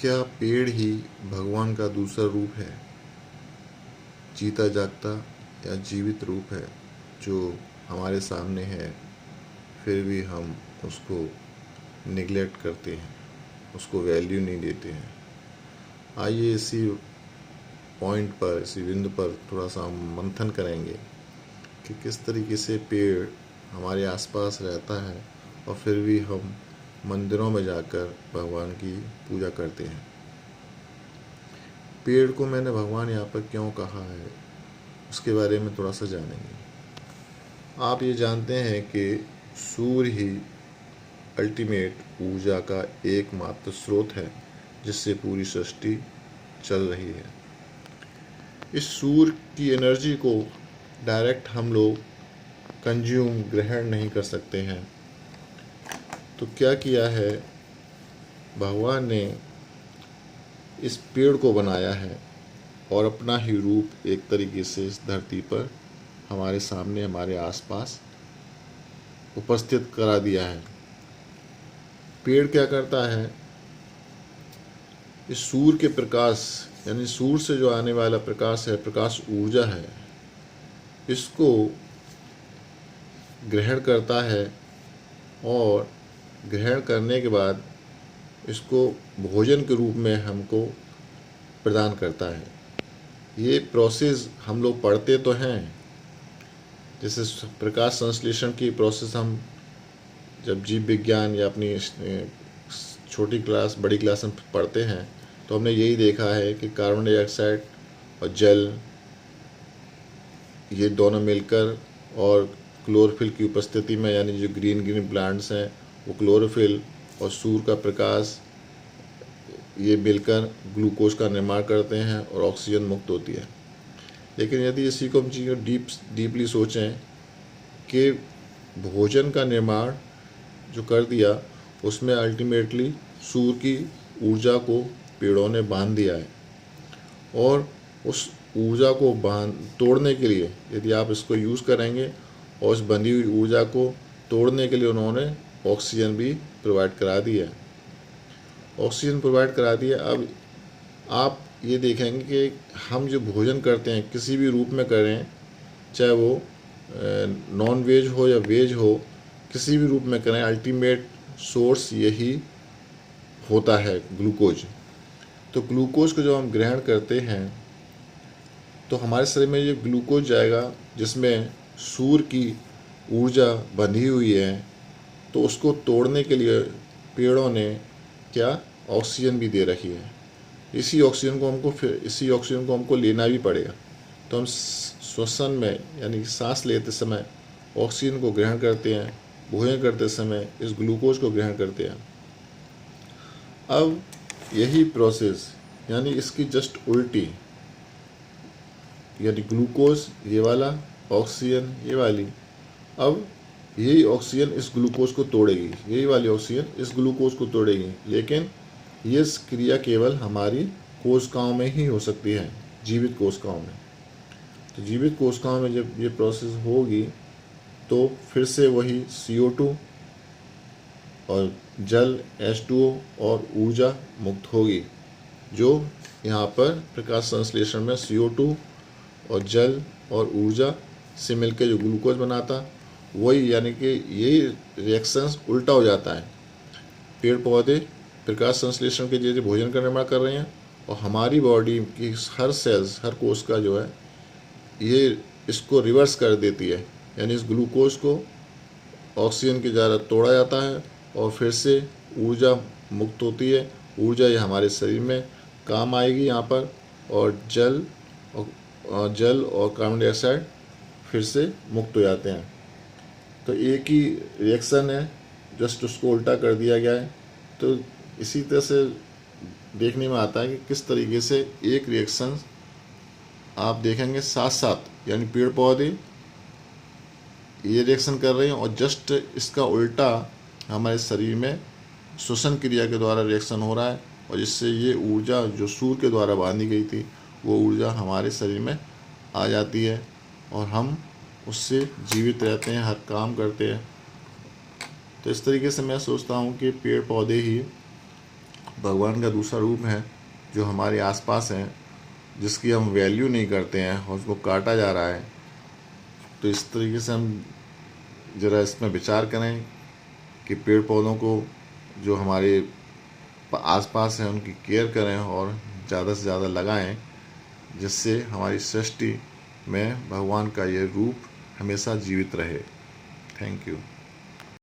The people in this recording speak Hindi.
क्या पेड़ ही भगवान का दूसरा रूप है, जीता जागता या जीवित रूप है, जो हमारे सामने है, फिर भी हम उसको निगलेक्ट करते हैं, उसको वैल्यू नहीं देते हैं। आइए इसी पॉइंट पर, इसी बिंदु पर थोड़ा सा हम मंथन करेंगे कि किस तरीके से पेड़ हमारे आसपास रहता है और फिर भी हम मंदिरों में जाकर भगवान की पूजा करते हैं। पेड़ को मैंने भगवान यहाँ पर क्यों कहा है, उसके बारे में थोड़ा सा जानेंगे। आप ये जानते हैं कि सूर्य ही अल्टीमेट ऊर्जा का एकमात्र स्रोत है जिससे पूरी सृष्टि चल रही है। इस सूर्य की एनर्जी को डायरेक्ट हम लोग कंज्यूम, ग्रहण नहीं कर सकते हैं। तो क्या किया है, भगवान ने इस पेड़ को बनाया है और अपना ही रूप एक तरीके से इस धरती पर हमारे सामने, हमारे आसपास उपस्थित करा दिया है। पेड़ क्या करता है, इस सूर्य के प्रकाश, यानी सूर्य से जो आने वाला प्रकाश है, प्रकाश ऊर्जा है, इसको ग्रहण करता है और ग्रहण करने के बाद इसको भोजन के रूप में हमको प्रदान करता है। ये प्रोसेस हम लोग पढ़ते तो हैं, जैसे प्रकाश संश्लेषण की प्रोसेस हम जब जीव विज्ञान या अपनी छोटी क्लास, बड़ी क्लास में पढ़ते हैं तो हमने यही देखा है कि कार्बन डाइऑक्साइड और जल, ये दोनों मिलकर और क्लोरोफिल की उपस्थिति में, यानी जो ग्रीन ग्रीन प्लांट्स हैं वो क्लोरोफिल और सूर्य का प्रकाश, ये मिलकर ग्लूकोज का निर्माण करते हैं और ऑक्सीजन मुक्त होती है। लेकिन यदि इसी को हम चीज़ें डीपली सोचें कि भोजन का निर्माण जो कर दिया, उसमें अल्टीमेटली सूर्य की ऊर्जा को पेड़ों ने बांध दिया है और उस ऊर्जा को तोड़ने के लिए, यदि आप इसको यूज़ करेंगे और उस बंधी हुई ऊर्जा को तोड़ने के लिए उन्होंने ऑक्सीजन भी प्रोवाइड करा दिया है। ऑक्सीजन प्रोवाइड करा दिया। अब आप ये देखेंगे कि हम जो भोजन करते हैं किसी भी रूप में करें, चाहे वो नॉन वेज हो या वेज हो, किसी भी रूप में करें, अल्टीमेट सोर्स यही होता है, ग्लूकोज। तो ग्लूकोज को जब हम ग्रहण करते हैं तो हमारे शरीर में ये ग्लूकोज जाएगा जिसमें सूर्य की ऊर्जा बंधी हुई है, तो उसको तोड़ने के लिए पेड़ों ने क्या, ऑक्सीजन भी दे रखी है। इसी ऑक्सीजन को हमको लेना भी पड़ेगा। तो हम श्वसन में, यानी सांस लेते समय ऑक्सीजन को ग्रहण करते हैं, भोजन करते समय इस ग्लूकोज को ग्रहण करते हैं। अब यही प्रोसेस, यानी इसकी जस्ट उल्टी, यानी ग्लूकोज ये वाला, ऑक्सीजन ये वाली, अब यही ऑक्सीजन इस ग्लूकोज को तोड़ेगी, यही वाली ऑक्सीजन इस ग्लूकोज को तोड़ेगी। लेकिन ये क्रिया केवल हमारी कोशिकाओं में ही हो सकती है, जीवित कोशिकाओं में। तो जीवित कोशिकाओं में जब ये प्रोसेस होगी तो फिर से वही CO2 और जल H2O और ऊर्जा मुक्त होगी, जो यहाँ पर प्रकाश संश्लेषण में CO2 और जल और ऊर्जा से मिलकर जो ग्लूकोज बनाता, वही, यानी कि यही रिएक्शंस उल्टा हो जाता है। पेड़ पौधे प्रकाश संश्लेषण के जरिए भोजन का निर्माण कर रहे हैं और हमारी बॉडी की हर सेल्स, हर कोशिका जो है, ये इसको रिवर्स कर देती है, यानी इस ग्लूकोज को ऑक्सीजन के द्वारा तोड़ा जाता है और फिर से ऊर्जा मुक्त होती है। ऊर्जा ये हमारे शरीर में काम आएगी यहाँ पर, और जल और कार्बन डाइऑक्साइड फिर से मुक्त हो जाते हैं। तो एक ही रिएक्शन है, जस्ट उसको उल्टा कर दिया गया है। तो इसी तरह से देखने में आता है कि किस तरीके से एक रिएक्शन आप देखेंगे साथ साथ, यानी पेड़ पौधे ये रिएक्शन कर रहे हैं और जस्ट इसका उल्टा हमारे शरीर में श्वसन क्रिया के द्वारा रिएक्शन हो रहा है, और जिससे ये ऊर्जा जो सूर्य के द्वारा बांधी गई थी, वो ऊर्जा हमारे शरीर में आ जाती है और हम उससे जीवित रहते हैं, हर काम करते हैं। तो इस तरीके से मैं सोचता हूँ कि पेड़ पौधे ही भगवान का दूसरा रूप है जो हमारे आसपास हैं, जिसकी हम वैल्यू नहीं करते हैं और उसको काटा जा रहा है। तो इस तरीके से हम ज़रा इसमें विचार करें कि पेड़ पौधों को जो हमारे आसपास हैं उनकी केयर करें और ज़्यादा से ज़्यादा लगाएं, जिससे हमारी सृष्टि में भगवान का ये रूप हमेशा जीवित रहे। Thank you.